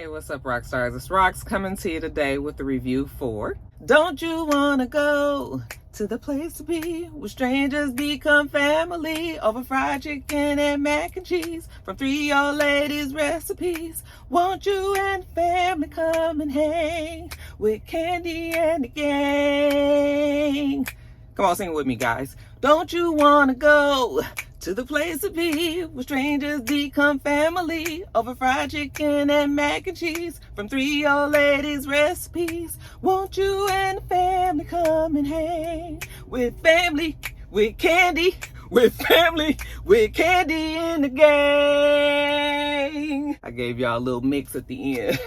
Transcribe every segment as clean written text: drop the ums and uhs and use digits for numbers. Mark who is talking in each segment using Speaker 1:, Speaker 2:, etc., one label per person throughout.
Speaker 1: Hey, what's up, rock stars? It's Rox coming to you today with the review for Don't You Wanna Go to the Place to Be where strangers become family over fried chicken and mac and cheese from 3 old ladies recipes. Won't you and family come and hang with Kandi and the gang? Come on, sing it with me, guys. Don't you wanna go to the place to be where strangers become family over fried chicken and mac and cheese from 3 old ladies recipes? Won't you and the family come and hang with family, with Kandi, with family, with Kandi and the gang? I gave y'all a little mix at the end.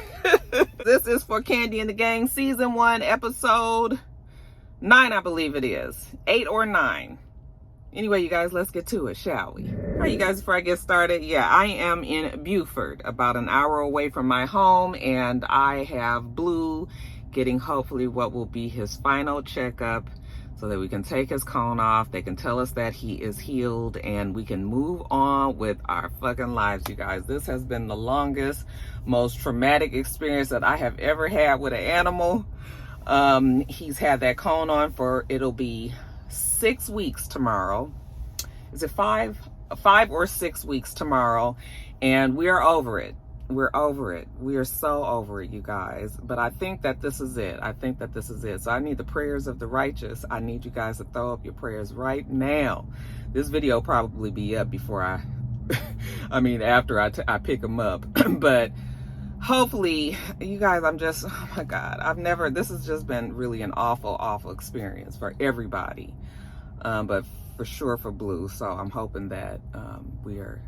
Speaker 1: This is for Kandi and the Gang season 1 episode 9, I believe it is. 8 or 9. Anyway, you guys, let's get to it, shall we? All right, you guys, before I get started, I am in Beaufort, about an hour away from my home, and I have Blue getting hopefully what will be his final checkup so that we can take his cone off. They can tell us that he is healed and we can move on with our fucking lives, you guys. This has been the longest, most traumatic experience that I have ever had with an animal. He's had that cone on for, it'll be 6 weeks tomorrow. Is it 5 or 6 weeks tomorrow? And we're over it. We're over it. We are so over it, you guys. But I think that this is it. I think that this is it. So I need the prayers of the righteous. I need you guys to throw up your prayers right now. This video will probably be up before after I pick him up. But hopefully, you guys, oh my God, this has just been really an awful experience for everybody. But for sure for Blue. So I'm hoping that we're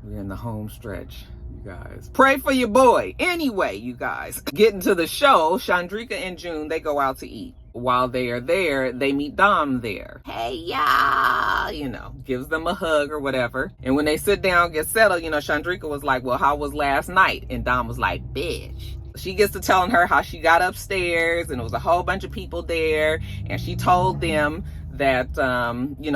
Speaker 1: in the home stretch, you guys. Pray for your boy. Anyway, you guys, getting to the show, Chandrika and June, they go out to eat. While they are there, they meet Dom there. Hey, y'all, gives them a hug or whatever. And when they sit down, get settled, Chandrika was like, well, how was last night? And Dom was like, bitch. She gets to telling her how she got upstairs and there was a whole bunch of people there. And she told them that,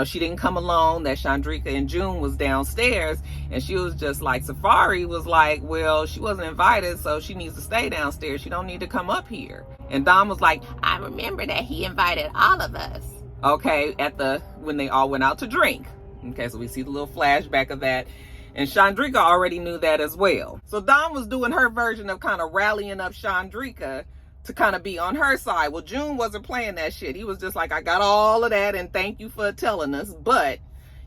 Speaker 1: she didn't come alone, that Chandrika and June was downstairs. And she was just like, Safari was like, well, she wasn't invited, so she needs to stay downstairs. She don't need to come up here. And Dom was like, I remember that he invited all of us. Okay, when they all went out to drink. Okay, so we see the little flashback of that. And Chandrika already knew that as well. So Dom was doing her version of kind of rallying up Chandrika to kind of be on her side. Well, June wasn't playing that shit. He was just like, I got all of that and thank you for telling us. But,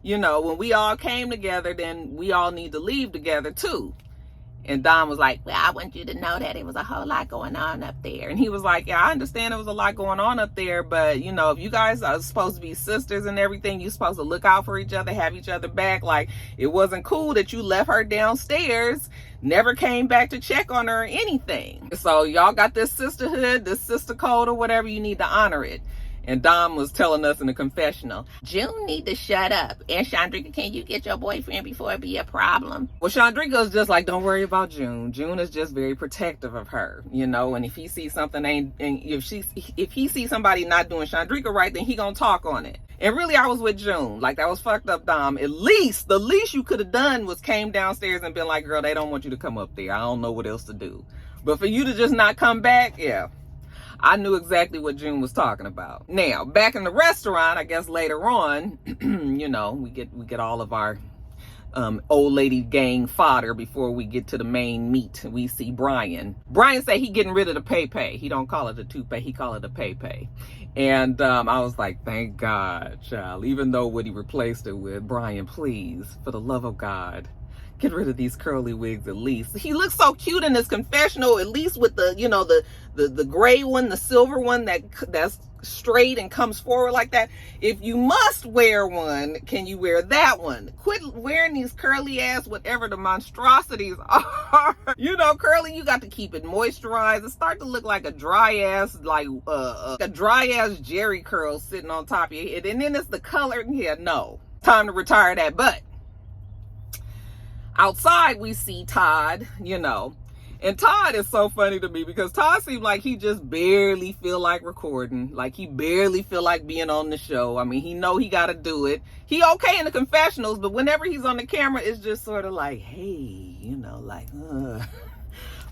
Speaker 1: when we all came together, then we all need to leave together too. And Dom was like, well, I want you to know that it was a whole lot going on up there. And he was like, yeah, I understand there was a lot going on up there, but if you guys are supposed to be sisters and everything, you're supposed to look out for each other, have each other back. Like, it wasn't cool that you left her downstairs, never came back to check on her or anything. So y'all got this sisterhood, this sister code or whatever, you need to honor it. And Dom was telling us in the confessional, June need to shut up. And Chandrika, can you get your boyfriend before it be a problem? Well, Chandrika was just like, don't worry about June. June is just very protective of her, and if he sees something if he sees somebody not doing Chandrika right, then he gonna talk on it. And really, I was with June. Like, that was fucked up, Dom. At least, the least you could have done was came downstairs and been like, girl, they don't want you to come up there. I don't know what else to do. But for you to just not come back, yeah. I knew exactly what June was talking about. Now, back in the restaurant, I guess later on, we get all of our old lady gang fodder before we get to the main meat. We see Brian. Brian say he getting rid of the pay. He don't call it a toupee, he call it a pay. And I was like, thank God, child. Even though what he replaced it with, Brian, please, for the love of God, get rid of these curly wigs at least. He looks so cute in this confessional, at least with the, the gray one, the silver one that's straight and comes forward like that. If you must wear one, can you wear that one? Quit wearing these curly ass, whatever the monstrosities are. Curly, you got to keep it moisturized. It start to look like a dry ass, a dry ass Jerry curl sitting on top of your head. And then it's the color. Yeah, no. Time to retire that butt. Outside, we see Todd, and Todd is so funny to me because Todd seems like he just barely feel like recording. Like, he barely feel like being on the show. I mean, he know he got to do it. He okay in the confessionals, but whenever he's on the camera, it's just sort of like, hey,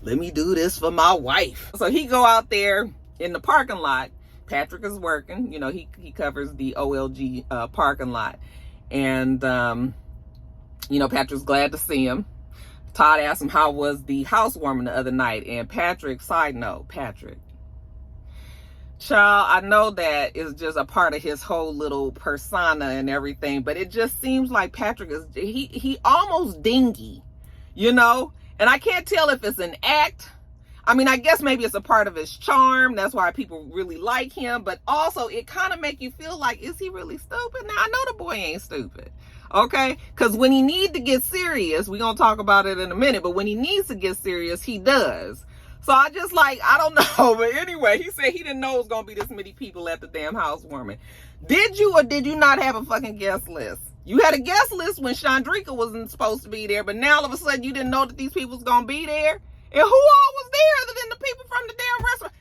Speaker 1: let me do this for my wife. So he go out there in the parking lot. Patrick is working. You know, he covers the OLG parking lot. And, you know, Patrick's glad to see him. Todd asked him how was the housewarming the other night. And Patrick, side note, Patrick, child, I know that is just a part of his whole little persona and everything, but it just seems like Patrick is, he almost dingy, you know? And I can't tell if it's an act. I mean, I guess maybe it's a part of his charm. That's why people really like him. But also, it kind of make you feel like, is he really stupid? Now, I know the boy ain't stupid. Okay? Because when he need to get serious, we're going to talk about it in a minute, but when he needs to get serious, he does. So I just like, I don't know. But anyway, he said he didn't know it was going to be this many people at the damn housewarming. Did you or did you not have a fucking guest list? You had a guest list when Chandrika wasn't supposed to be there, but now all of a sudden you didn't know that these people was going to be there? And who all was there other than the people from the damn restaurant?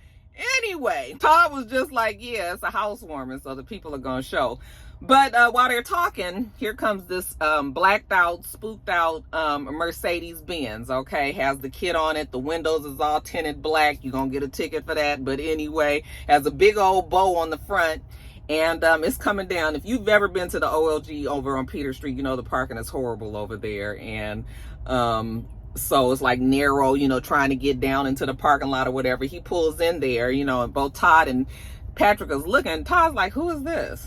Speaker 1: Anyway, Todd was just like, yeah, it's a housewarming, so the people are going to show. But while they're talking, here comes this blacked out, spooked out Mercedes Benz, okay? Has the kid on it. The windows is all tinted black. You're going to get a ticket for that. But anyway, has a big old bow on the front. And it's coming down. If you've ever been to the OLG over on Peter Street, you know the parking is horrible over there. And so it's like narrow, you know, trying to get down into the parking lot or whatever. He pulls in there, you know, and both Todd and Patrick is looking. Todd's like, who is this?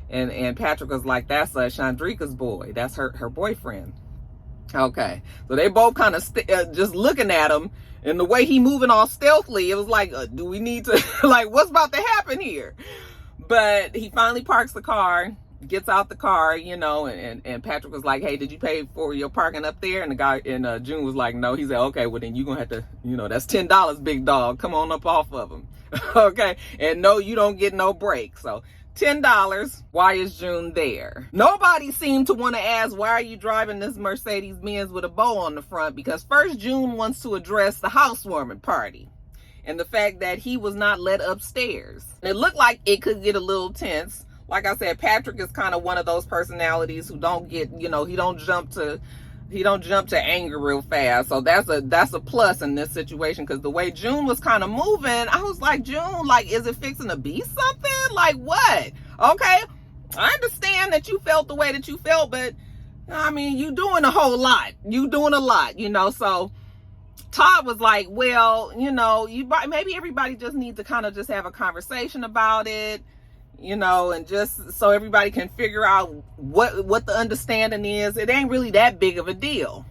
Speaker 1: And Patrick was like, that's Chandrika's boy. That's her boyfriend. Okay. So they both kind of just looking at him. And the way he moving all stealthily, it was like, do we need to, like, what's about to happen here? But he finally parks the car, gets out the car, you know, and Patrick was like, hey, did you pay for your parking up there? And the guy, and June was like, no. He said, okay, well then you're going to have to, you know, that's $10, big dog. Come on up off of him. Okay. And no, you don't get no break. So $10. Why is June there? Nobody seemed to want to ask, why are you driving this Mercedes Benz with a bow on the front? Because first, June wants to address the housewarming party and the fact that he was not let upstairs. And it looked like it could get a little tense. Like I said, Patrick is kind of one of those personalities who don't get, you know, he don't jump to anger real fast. So that's a plus in this situation, because the way June was kind of moving, I was like, June, like, is it fixing to be something? Like what? Okay, I understand that you felt the way that you felt, but I mean, you doing a whole lot. You doing a lot, you know. So Todd was like, well, you know, maybe everybody just needs to kind of just have a conversation about it, you know, and just so everybody can figure out what the understanding is. It ain't really that big of a deal.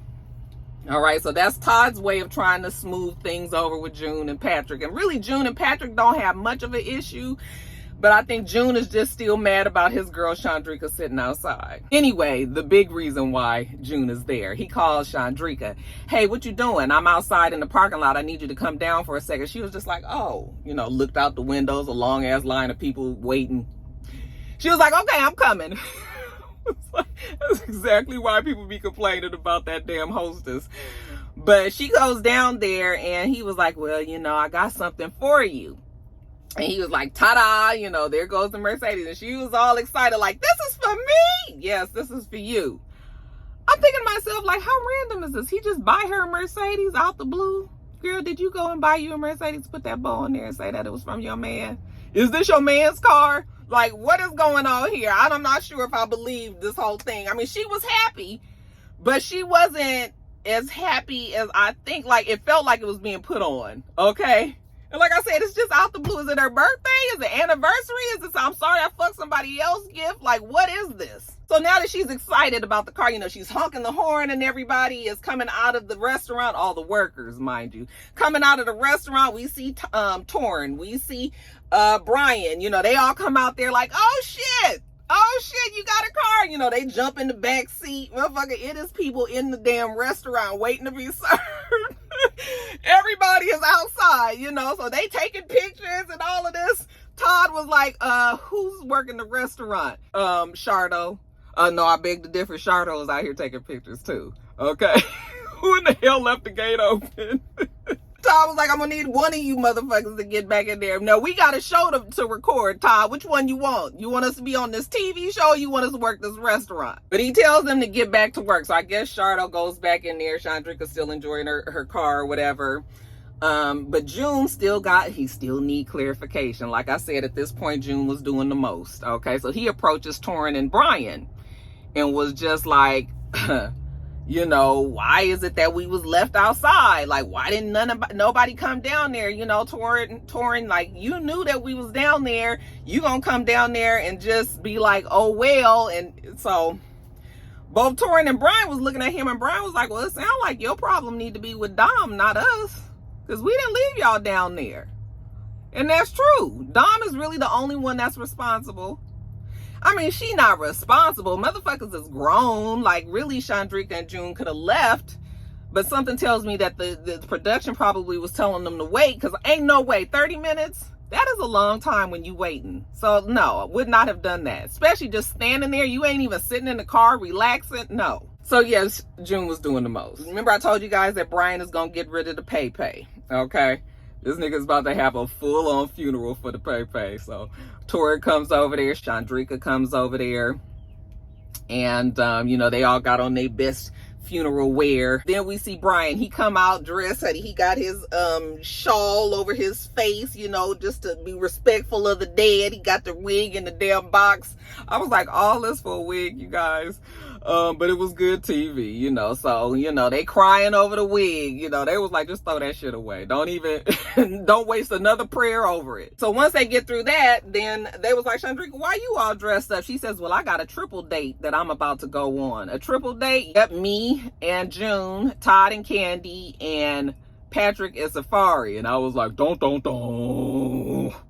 Speaker 1: All right, so that's Todd's way of trying to smooth things over with June and Patrick. And really, June and Patrick don't have much of an issue, but I think June is just still mad about his girl Chandrika sitting outside. Anyway, the big reason why June is there, he calls Chandrika. Hey, what you doing? I'm outside in the parking lot. I need you to come down for a second. She was just like, oh, you know, looked out the windows, a long ass line of people waiting. She was like, okay, I'm coming. That's exactly why people be complaining about that damn hostess. But she goes down there and he was like, well, you know, I got something for you. And he was like, ta-da, you know, there goes the Mercedes. And she was all excited, like, this is for me. Yes, this is for you. I'm thinking to myself, like, how random is this? He just buy her a Mercedes out the blue? Girl, did you go and buy you a Mercedes, put that bow on there and say that it was from your man? Is this your man's car? Like, what is going on here? I'm not sure if I believe this whole thing. I mean, she was happy, but she wasn't as happy as I think. Like, it felt like it was being put on, okay? And like I said, it's just out the blue. Is it her birthday? Is it anniversary? Is it, I'm sorry I fucked somebody else gift? Like, what is this? So now that she's excited about the car, you know, she's honking the horn and everybody is coming out of the restaurant. All the workers, mind you, coming out of the restaurant. We see Torrin. We see Brian. You know, they all come out there like, oh shit, you got a car. You know, they jump in the back seat. Motherfucker, it is people in the damn restaurant waiting to be served. Everybody is outside, you know, so they taking pictures and all of this. Todd was like, who's working the restaurant? Shardo. No, I beg to differ. Shardo is out here taking pictures too. Okay. Who in the hell left the gate open? Todd was like, I'm gonna need one of you motherfuckers to get back in there. No, we got a show to record, Todd. Which one you want? You want us to be on this TV show or you want us to work this restaurant? But he tells them to get back to work. So I guess Shardo goes back in there. Chandrika's still enjoying her car or whatever. But June he still need clarification. Like I said, at this point, June was doing the most. Okay, so he approaches Torrin and Brian and was just like, you know, why is it that we was left outside? Like, why didn't nobody come down there? You know, Torrin, like, you knew that we was down there. You gonna come down there and just be like, oh, well. And so both Torrin and Brian was looking at him, and Brian was like, well, it sounds like your problem need to be with Dom, not us. Because we didn't leave y'all down there. And that's true. Dom is really the only one that's responsible. I mean, she not responsible. Motherfuckers is grown. Like, really, Chandrika and June could have left. But something tells me that the production probably was telling them to wait. Because ain't no way. 30 minutes? That is a long time when you waiting. So, no, I would not have done that. Especially just standing there. You ain't even sitting in the car relaxing. No. So, yes, June was doing the most. Remember I told you guys that Brian is going to get rid of the pay. Okay? This nigga's about to have a full-on funeral for the pay. So, Tori comes over there. Chandrika comes over there. And, you know, they all got on their best funeral wear. Then we see Brian. He come out dressed. He got his shawl over his face, you know, just to be respectful of the dead. He got the wig in the damn box. I was like, all this for a wig, you guys. But it was good TV, you know. So, you know, they crying over the wig. You know, they was like, just throw that shit away. Don't even, don't waste another prayer over it. So once they get through that, then they was like, Chandrika, why you all dressed up? She says, well, I got a triple date that I'm about to go on. A triple date? Yep, me and June, Todd and Kandi, and Patrick and Safari. And I was like, don't.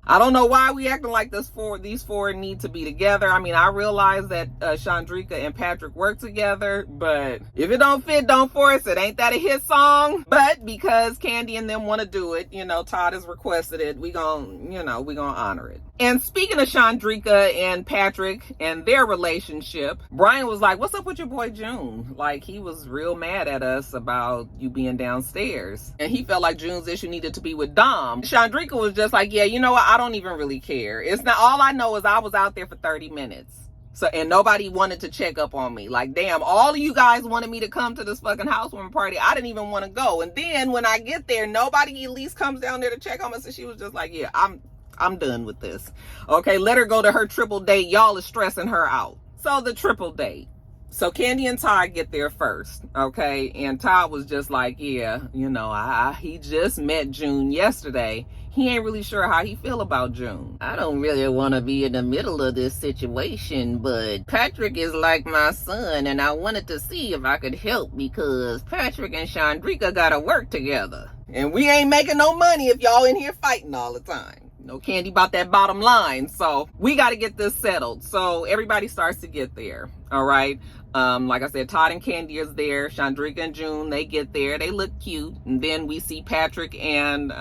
Speaker 1: I don't know why we acting like these four need to be together. I mean, I realize that Chandrika and Patrick work together, but if it don't fit, don't force it. Ain't that a hit song? But because Kandi and them want to do it, you know, Todd has requested it, we gonna honor it. And speaking of Chandrika and Patrick and their relationship, Brian was like, what's up with your boy June? Like, he was real mad at us about you being downstairs. And he felt like June's issue needed to be with Dom. Chandrika was just like, yeah, you know what? I don't even really care. It's not, all I know is I was out there for 30 minutes. So, and nobody wanted to check up on me. Like, damn, all of you guys wanted me to come to this fucking housewarming party. I didn't even want to go. And then when I get there, nobody at least comes down there to check on me. So she was just like, yeah, I'm done with this. Okay, let her go to her triple date. Y'all is stressing her out. So the triple date. So Kandi and Todd get there first, okay? And Todd was just like, yeah, you know, he just met June yesterday. He ain't really sure how he feel about June. I don't really want to be in the middle of this situation, but Patrick is like my son, and I wanted to see if I could help because Patrick and Chandrika gotta work together. And we ain't making no money if y'all in here fighting all the time. No Kandi about that bottom line. So we got to get this settled. So everybody starts to get there. All right. Like I said, Todd and Kandi is there. Chandrika and June, they get there. They look cute. And then we see Patrick and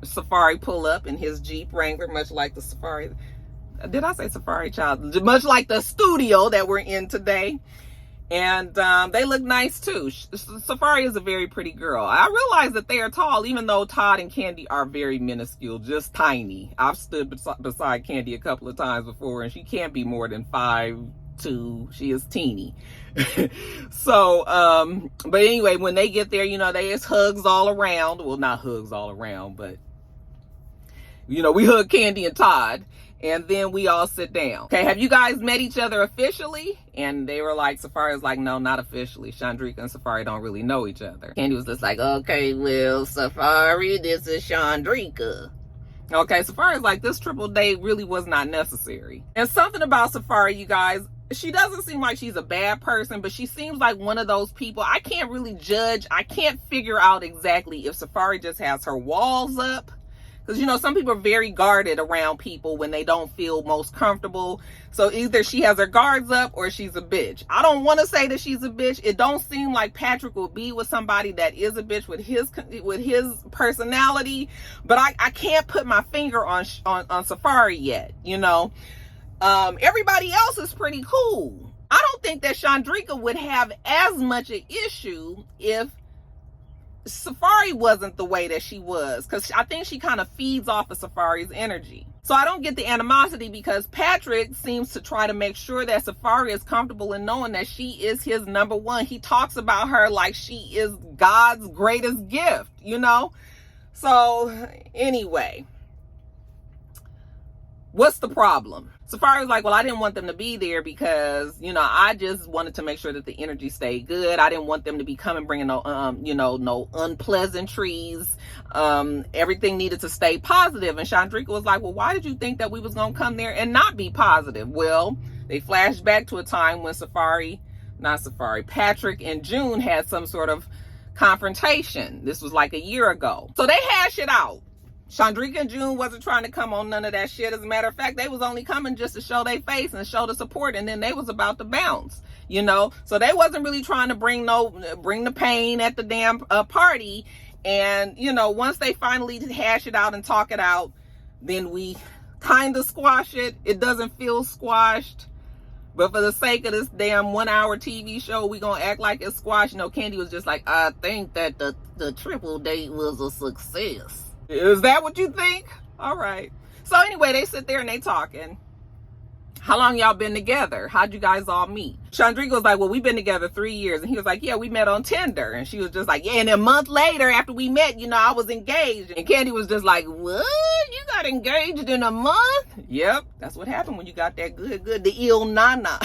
Speaker 1: Safari pull up in his Jeep Wrangler, much like the Safari. Did I say Safari, child? Much like the studio that we're in today. And they look nice too. Safari is a very pretty girl. I realize that they are tall, even though Todd and Kandi are very minuscule, just tiny. I've stood beside Kandi a couple of times before, and she can't be more than 5'2". She is teeny. So, but anyway, when they get there, you know, there's hugs all around. Well, not hugs all around, but, you know, we hug Kandi and Todd. And then we all sit down. Okay, have you guys met each other officially? And they were like, Safari was like, no, not officially. Chandrika and Safari don't really know each other. Kandi was just like, okay, well, Safari, this is Chandrika. Okay, Safari's like, this triple date really was not necessary. And something about Safari, you guys, she doesn't seem like she's a bad person, but she seems like one of those people. I can't really judge. I can't figure out exactly if Safari just has her walls up. Because, you know, some people are very guarded around people when they don't feel most comfortable. So either she has her guards up or she's a bitch. I don't want to say that she's a bitch. It don't seem like Patrick will be with somebody that is a bitch with his personality. But I can't put my finger on Safari yet, you know. Everybody else is pretty cool. I don't think that Chandrika would have as much an issue if Safari wasn't the way that she was, because I think she kind of feeds off of Safari's energy. So I don't get the animosity because Patrick seems to try to make sure that Safari is comfortable in knowing that she is his number one. He talks about her like she is God's greatest gift, you know? So anyway, what's the problem? Safari was like, well, I didn't want them to be there because, you know, I just wanted to make sure that the energy stayed good. I didn't want them to be coming, bringing no, no unpleasantries. Everything needed to stay positive. And Chandrika was like, well, why did you think that we was going to come there and not be positive? Well, they flashed back to a time when Patrick and June had some sort of confrontation. This was like a year ago. So they hash it out. Chandrika and June wasn't trying to come on none of that shit. As a matter of fact, they was only coming just to show their face and show the support, and then they was about to bounce, you know? So they wasn't really trying to bring the pain at the damn party. And, you know, once they finally hash it out and talk it out, then we kind of squash it. It doesn't feel squashed. But for the sake of this damn 1 hour TV show, we gonna act like it's squashed. You know, Kandi was just like, I think that the triple date was a success. Is that what you think? All right. So anyway, they sit there and they talking. How long y'all been together? How'd you guys all meet? Chandrika was like, well, we've been together 3 years. And he was like, yeah, we met on Tinder. And she was just like, yeah, and a month later after we met, you know, I was engaged. And Kandi was just like, what? You got engaged in a month? Yep. That's what happened when you got that good, the ill nana.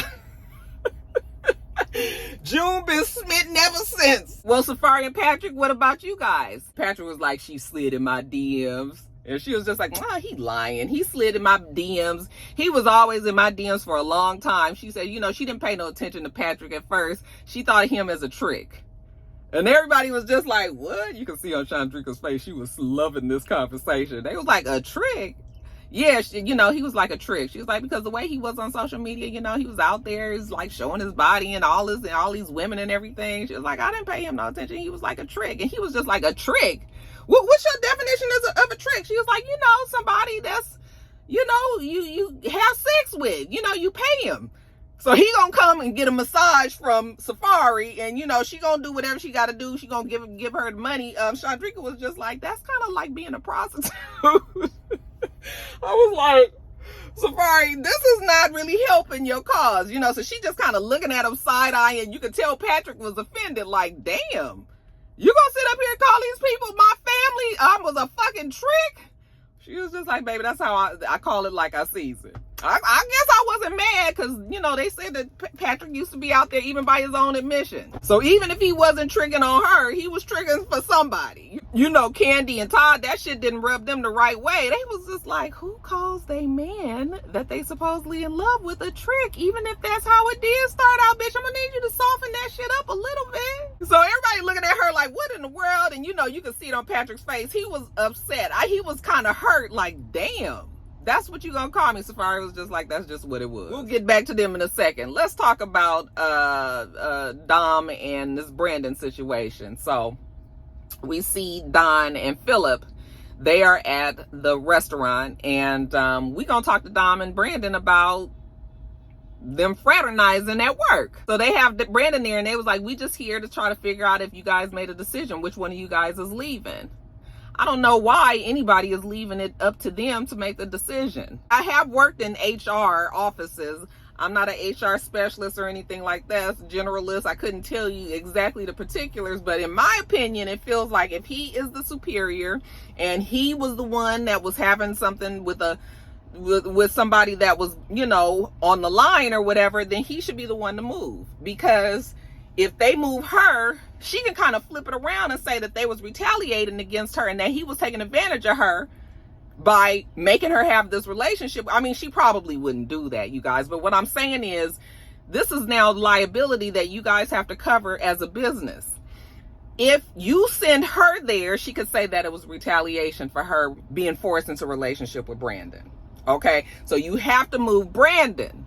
Speaker 1: June been smitten ever since. Well, Safari and Patrick, what about you guys? Patrick was like, she slid in my DMs. And she was just like, he lying. He slid in my DMs. He was always in my DMs for a long time. She said, you know, she didn't pay no attention to Patrick at first. She thought of him as a trick. And everybody was just like, what? You can see on Chandrika's face, she was loving this conversation. They was like, a trick? Yeah, you know, he was like a trick. She was like, because the way he was on social media, you know, he was out there, he's like showing his body and all these women and everything. She was like, I didn't pay him no attention. He was like a trick. And he was just like, a trick? What's your definition of a trick? She was like, you know, somebody that's, you know, you have sex with, you know, you pay him. So he gonna come and get a massage from Safari, and you know, she gonna do whatever she gotta do. She gonna give her the money. Chandrika was just like, that's kind of like being a prostitute. I was like, Safari, this is not really helping your cause, you know. So she just kind of looking at him side eye, and you could tell Patrick was offended. Like, damn, you gonna sit up here and call these people my family was a fucking trick? She was just like, baby, that's how I call it like I sees it. I guess I wasn't mad because, you know, they said that Patrick used to be out there even by his own admission. So even if he wasn't tricking on her, he was tricking for somebody. You know, Kandi and Todd, that shit didn't rub them the right way. They was just like, who calls they man that they supposedly in love with a trick? Even if that's how it did start out, bitch, I'm gonna need you to soften that shit up a little bit. So everybody looking at her like, what in the world? And you know, you can see it on Patrick's face. He was upset. He was kind of hurt, like, damn. That's what you gonna call me? Safari was just like, that's just what it was. We'll get back to them in a second. Let's talk about Dom and this Brandon situation. So we see Don and Philip. They are at the restaurant, and we gonna talk to Dom and Brandon about them fraternizing at work. So they have Brandon there, and they was like, we just here to try to figure out if you guys made a decision, which one of you guys is leaving. I don't know why anybody is leaving it up to them to make the decision. I have worked in HR offices. I'm not an HR specialist or anything like that. It's a generalist. I couldn't tell you exactly the particulars, but in my opinion, it feels like if he is the superior and he was the one that was having something with somebody that was, you know, on the line or whatever, then he should be the one to move. Because if they move her, she can kind of flip it around and say that they was retaliating against her and that he was taking advantage of her by making her have this relationship. I mean, she probably wouldn't do that, you guys. But what I'm saying is, this is now liability that you guys have to cover as a business. If you send her there, she could say that it was retaliation for her being forced into a relationship with Brandon. Okay, so you have to move Brandon.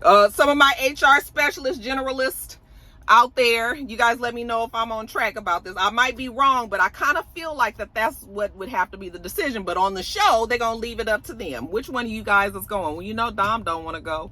Speaker 1: Some of my HR specialist generalists out there, you guys let me know if I'm on track about this. I might be wrong, but I kind of feel like that's what would have to be the decision. But on the show, they're gonna leave it up to them. Which one of you guys is going? Well, you know, Dom don't want to go.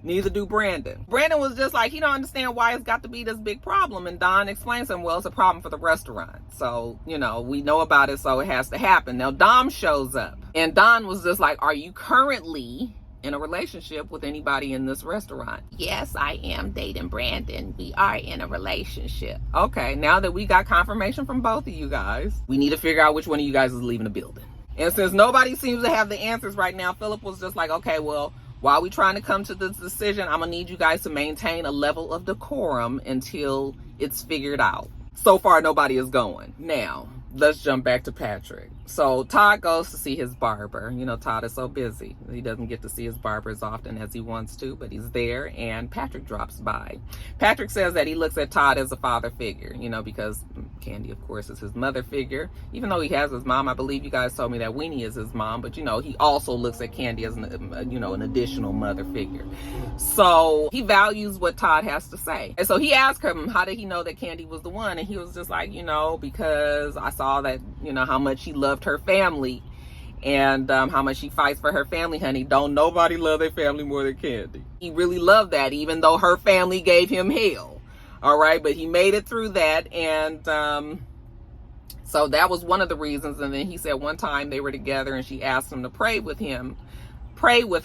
Speaker 1: Neither do Brandon. Brandon was just like, he don't understand why it's got to be this big problem. And Don explains to him, well, it's a problem for the restaurant. So, you know, we know about it, so it has to happen. Now, Dom shows up. And Don was just like, are you currently in a relationship with anybody in this restaurant. Yes, I am dating Brandon. We are in a relationship. Okay, now that we got confirmation from both of you guys, we need to figure out which one of you guys is leaving the building. And since nobody seems to have the answers right now, Philip was just like, okay, well, while we're trying to come to this decision, I'm gonna need you guys to maintain a level of decorum until it's figured out. So far, nobody is going. Now, let's jump back to Patrick. So Todd goes to see his barber. You know, Todd is so busy. He doesn't get to see his barber as often as he wants to, but he's there, and Patrick drops by. Patrick says that he looks at Todd as a father figure, you know, because Kandi, of course, is his mother figure. Even though he has his mom, I believe you guys told me that Weenie is his mom, but, you know, he also looks at Kandi as, an additional mother figure. So he values what Todd has to say. And so he asked him, how did he know that Kandi was the one? And he was just like, because I saw that, how much he loved her family and how much she fights for her family, honey. Don't nobody love their family more than Kandi. He really loved that, even though her family gave him hell. All right, but he made it through that, and so that was one of the reasons. And then he said one time they were together and she asked him to pray with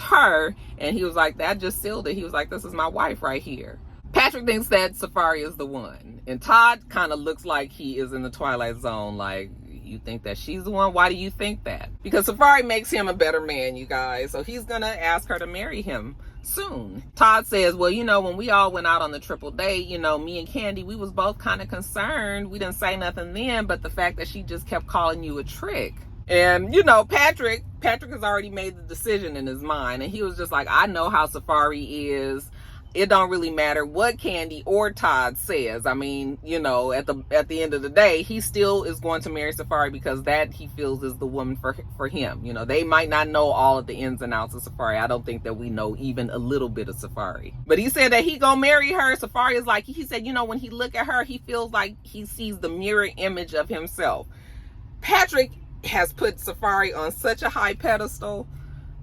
Speaker 1: her, and he was like, that just sealed it. He was like, this is my wife right here. Patrick thinks that Safari is the one, and Todd kind of looks like he is in the Twilight Zone, like, you think that she's the one? Why do you think that? Because Safari makes him a better man, you guys. So he's gonna ask her to marry him soon. Todd says, well, when we all went out on the triple date, me and Kandi, we was both kind of concerned. We didn't say nothing then, but the fact that she just kept calling you a trick. And, Patrick has already made the decision in his mind. And he was just like, I know how Safari is. It don't really matter what Kandi or Todd says. I mean, at the end of the day, he still is going to marry Safari because that he feels is the woman for him. They might not know all of the ins and outs of Safari. I don't think that we know even a little bit of Safari. But he said that he gonna marry her. Safari is like, he said, when he look at her, he feels like he sees the mirror image of himself. Patrick has put Safari on such a high pedestal.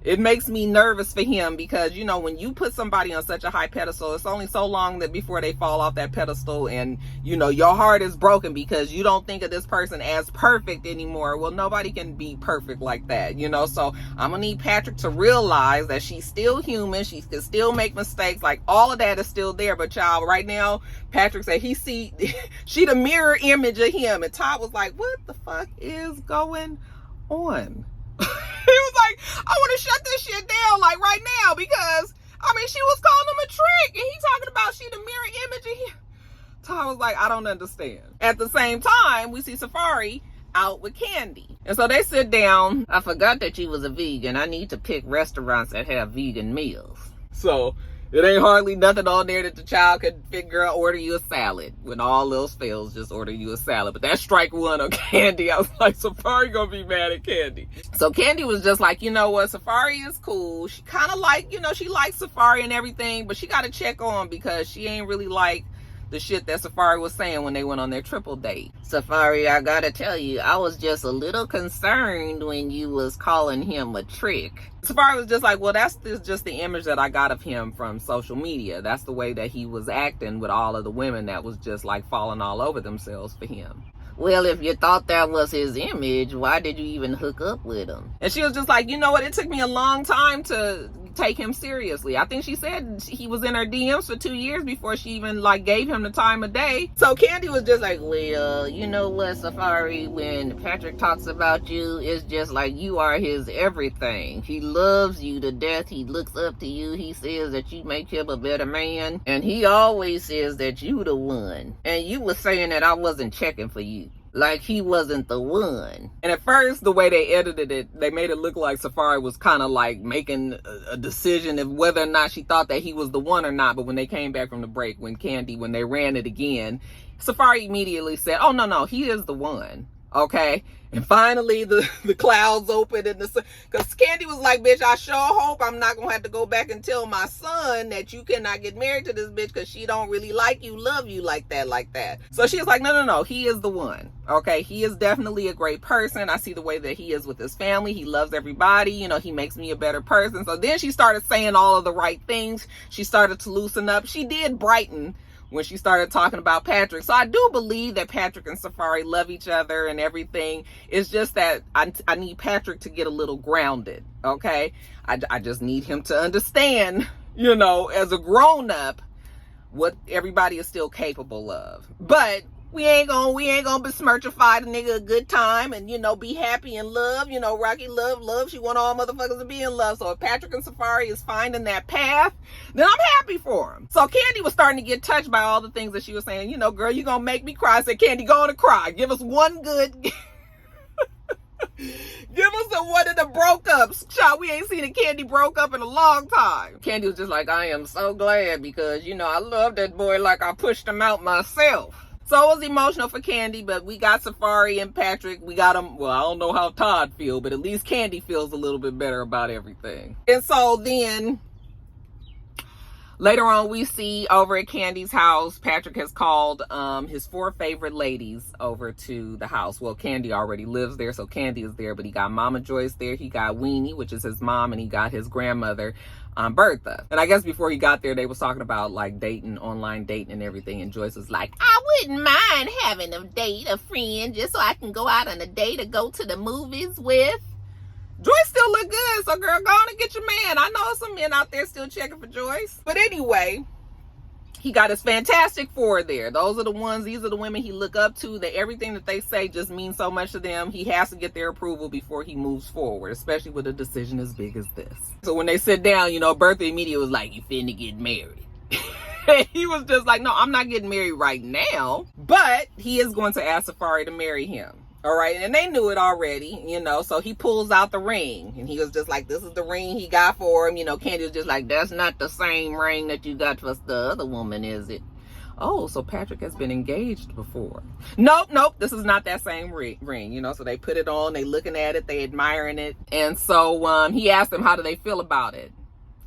Speaker 1: It makes me nervous for him because, when you put somebody on such a high pedestal, it's only so long that before they fall off that pedestal and, your heart is broken because you don't think of this person as perfect anymore. Well, nobody can be perfect like that, So I'm going to need Patrick to realize that she's still human. She can still make mistakes. Like, all of that is still there. But, y'all, right now, Patrick said she the mirror image of him. And Todd was like, what the fuck is going on? He was like, I want to shut this shit down, like, right now, because, she was calling him a trick, and he talking about she the mirror image of him. Todd was like, I don't understand. At the same time, we see Safari out with Kandi. And so they sit down. I forgot that you was a vegan. I need to pick restaurants that have vegan meals. So it ain't hardly nothing on there that the child could figure out, order you a salad. When all else fails, just order you a salad. But that's strike one on Kandi. I was like, Safari gonna be mad at Kandi. So Kandi was just like, you know what? Safari is cool. She kind of like, she likes Safari and everything, but she got to check on because she ain't really like the shit that Safari was saying when they went on their triple date. Safari, I gotta tell you, I was just a little concerned when you was calling him a trick. Safari was just like, well, that's just the image that I got of him from social media. That's the way that he was acting with all of the women that was just like falling all over themselves for him. Well, if you thought that was his image, why did you even hook up with him? And she was just like, you know what? It took me a long time to take him seriously. I think she said he was in her DMs for 2 years before she even gave him the time of day. So Kandi was just like, well, you know what, Safari, when Patrick talks about you, it's just like you are his everything. He loves you to death. He looks up to you. He says that you make him a better man. And he always says that you the one. And you were saying that I wasn't checking for you. Like he wasn't the one. And at first, the way they edited it, they made it look like Safari was kind of like making a decision of whether or not she thought that he was the one or not. But when they came back from the break, when they ran it again, Safari immediately said, oh, no, he is the one. Okay. And finally, the clouds opened and because Kandi was like, bitch, I sure hope I'm not going to have to go back and tell my son that you cannot get married to this bitch because she don't really like you, love you like that. So she was like, no, he is the one. Okay. He is definitely a great person. I see the way that he is with his family. He loves everybody. He makes me a better person. So then she started saying all of the right things. She started to loosen up. She did brighten when she started talking about Patrick. So I do believe that Patrick and Safari love each other and everything. It's just that I need Patrick to get a little grounded, okay? I just need him to understand, you know, as a grown-up, what everybody is still capable of. But we ain't gonna besmirchify the nigga a good time and, you know, be happy in love. You know, Rocky love. She want all motherfuckers to be in love. So if Patrick and Safari is finding that path, then I'm happy for him. So Kandi was starting to get touched by all the things that she was saying. You know, girl, you gonna make me cry. I said, Kandi, go on and cry. Give us one good... Give us the one of the broke ups. Child, we ain't seen a Kandi broke up in a long time. Kandi was just like, I am so glad because, you know, I love that boy like I pushed him out myself. So it was emotional for Kandi, but we got Safari and Patrick. We got them. Well, I don't know how Todd feels, but at least Kandi feels a little bit better about everything. And so then later on, we see over at Kandi's house, Patrick has called his 4 favorite ladies over to the house. Well, Kandi already lives there, so Kandi is there, but he got Mama Joyce there. He got Weenie, which is his mom, and he got his grandmother, Bertha. And I guess before he got there, they was talking about like dating, online dating and everything. And Joyce was like, I wouldn't mind having a date, a friend, just so I can go out on a date or go to the movies with. Joyce still look good, so girl, go on and get your man. I know some men out there still checking for Joyce. But anyway, he got his Fantastic Four there. Those are the ones, these are the women he look up to, that everything that they say just means so much to them. He has to get their approval before he moves forward, especially with a decision as big as this. So when they sit down, you know, Bertha immediately was like, you finna get married. He was just like, no, I'm not getting married right now, but he is going to ask Safari to marry him. All right, and they knew it already, you know, so he pulls out the ring, and he was just like, this is the ring he got for him. You know, Kandi was just like, that's not the same ring that you got for the other woman, is it? Oh, so Patrick has been engaged before. Nope, this is not that same ring, you know, so they put it on, they looking at it, they admiring it, and so he asked them, how do they feel about it?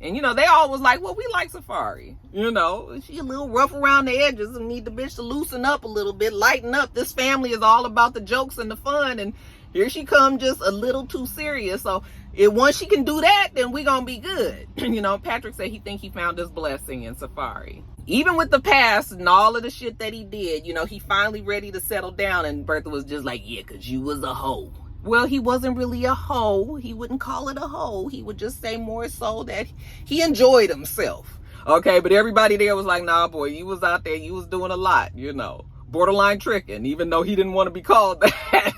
Speaker 1: And, you know, they all was like, well, we like Safari. You know, she a little rough around the edges and need the bitch to loosen up a little bit, lighten up. This family is all about the jokes and the fun. And here she come just a little too serious. So if once she can do that, then we gonna be good. You know, Patrick said he think he found his blessing in Safari. Even with the past and all of the shit that he did, you know, he finally ready to settle down. And Bertha was just like, yeah, because you was a hoe. Well, he wasn't really a hoe. He wouldn't call it a hoe. He would just say more so that he enjoyed himself. Okay, but everybody there was like, nah, boy, you was out there. You was doing a lot, you know. Borderline tricking, even though he didn't want to be called that.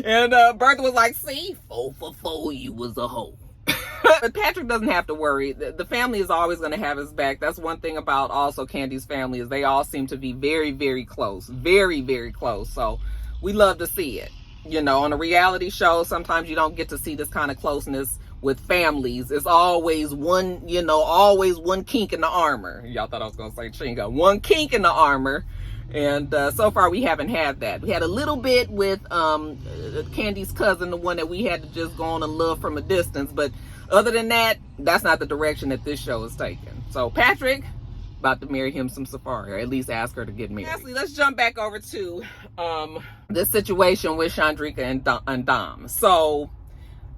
Speaker 1: And Bertha was like, see, 4 for 4, you was a hoe. But Patrick doesn't have to worry. The family is always going to have his back. That's one thing about also Kandi's family is they all seem to be very, very close. Very, very close. So we love to see it. You know, on a reality show, sometimes you don't get to see this kind of closeness with families. It's always one, you know, always one kink in the armor. Y'all thought I was going to say chinga. One kink in the armor. And so far, we haven't had that. We had a little bit with Kandi's cousin, the one that we had to just go on and love from a distance. But other than that, that's not the direction that this show is taking. So Patrick, about to marry him some Safari, or at least ask her to get married. Lastly, let's jump back over to this situation with Chandrika and Dom. So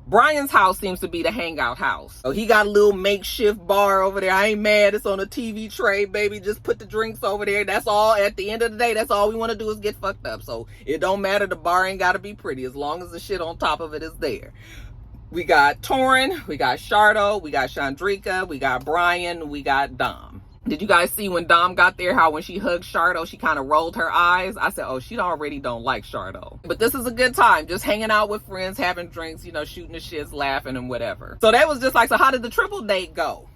Speaker 1: Brian's house seems to be the hangout house. So he got a little makeshift bar over there. I ain't mad. It's on a TV tray, baby. Just put the drinks over there. That's all. At the end of the day, that's all we want to do is get fucked up. So it don't matter. The bar ain't got to be pretty as long as the shit on top of it is there. We got Torrin, we got Shardo, we got Chandrika, we got Brian, we got Dom. Did you guys see when Dom got there, how when she hugged Shardo, she kind of rolled her eyes? I said, oh, she already don't like Shardo. But this is a good time, just hanging out with friends, having drinks, you know, shooting the shits, laughing and whatever. So that was just like, so how did the triple date go?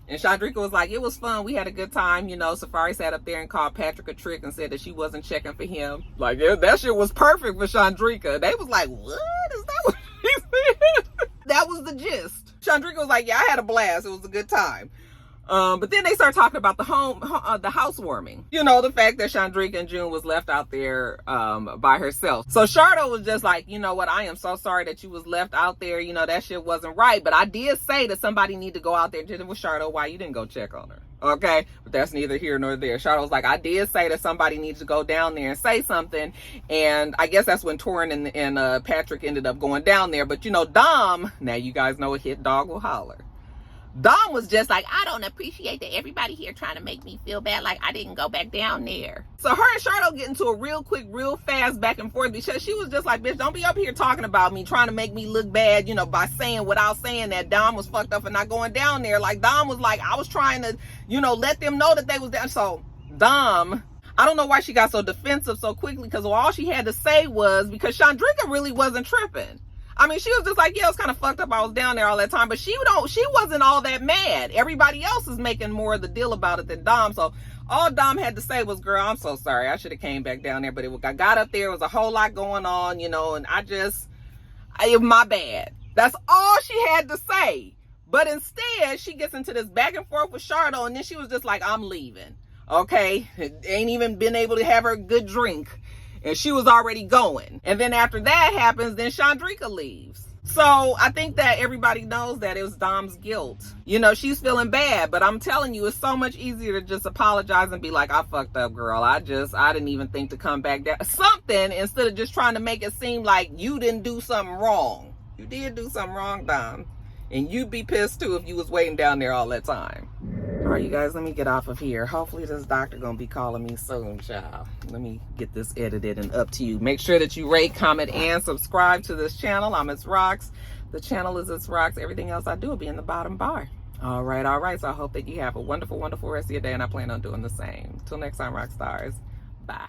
Speaker 1: And Chandrika was like, it was fun. We had a good time. You know, Safari sat up there and called Patrick a trick and said that she wasn't checking for him. Like, yeah, that shit was perfect for Chandrika. They was like, what? Is that what she said? That was the gist. Chandrika was like, yeah, I had a blast. It was a good time. But then they start talking about the housewarming. You know, the fact that Chandrika and June was left out there by herself. So Shardo was just like, you know what, I am so sorry that you was left out there. You know, that shit wasn't right. But I did say that somebody need to go out there and check with Shardo. Why you didn't go check on her? Okay, but that's neither here nor there. Shardo was like, I did say that somebody needs to go down there and say something. And I guess that's when Torrin and Patrick ended up going down there. But, you know, Dom, now you guys know a hit dog will holler. Dom was just like, I don't appreciate that everybody here trying to make me feel bad like I didn't go back down there. So her and Shardo get into a real quick, real fast back and forth because she was just like, bitch, don't be up here talking about me, trying to make me look bad, you know, by saying without saying that Dom was fucked up and not going down there. Like, Dom was like, I was trying to, you know, let them know that they was down. So Dom, I don't know why she got so defensive so quickly, because all she had to say was, because Chandrika really wasn't tripping. I mean, she was just like, yeah, it was kind of fucked up. I was down there all that time, but she wasn't all that mad. Everybody else is making more of the deal about it than Dom. So all Dom had to say was, girl, I'm so sorry. I should have came back down there, but I got up there. It was a whole lot going on, you know, and it was my bad. That's all she had to say. But instead, she gets into this back and forth with Shardo, and then she was just like, I'm leaving. Okay? Ain't even been able to have her good drink. And she was already going. And then after that happens, then Chandrika leaves. So I think that everybody knows that it was Dom's guilt. You know, she's feeling bad, but I'm telling you, it's so much easier to just apologize and be like, I fucked up, girl. I didn't even think to come back down. Something, instead of just trying to make it seem like you didn't do something wrong. You did do something wrong, Dom. And you'd be pissed too if you was waiting down there all that time. All right, you guys, let me get off of here. Hopefully this doctor gonna be calling me soon, child. Let me get this edited and up to you. Make sure that you rate, comment, and subscribe to this channel. I'm itsrox. The channel is itsrox. Everything else I do will be in the bottom bar. All right. So I hope that you have a wonderful, wonderful rest of your day, and I plan on doing the same. Till next time, rock stars. Bye.